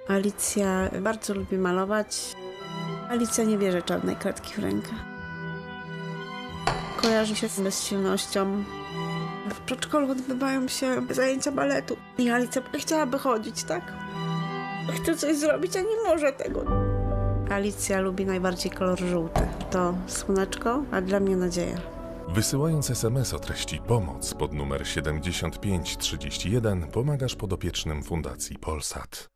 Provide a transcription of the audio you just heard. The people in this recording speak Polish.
Alicja bardzo lubi malować. Alicja nie bierze czarnej kredki w rękę. Kojarzy się z bezsilnością. W przedszkolu odbywają się zajęcia baletu. I Alicja chciałaby chodzić, tak? Chce coś zrobić, a nie może tego. Alicja lubi najbardziej kolor żółty. To słoneczko, a dla mnie nadzieja. Wysyłając SMS o treści pomoc pod numer 7531 pomagasz podopiecznym Fundacji Polsat.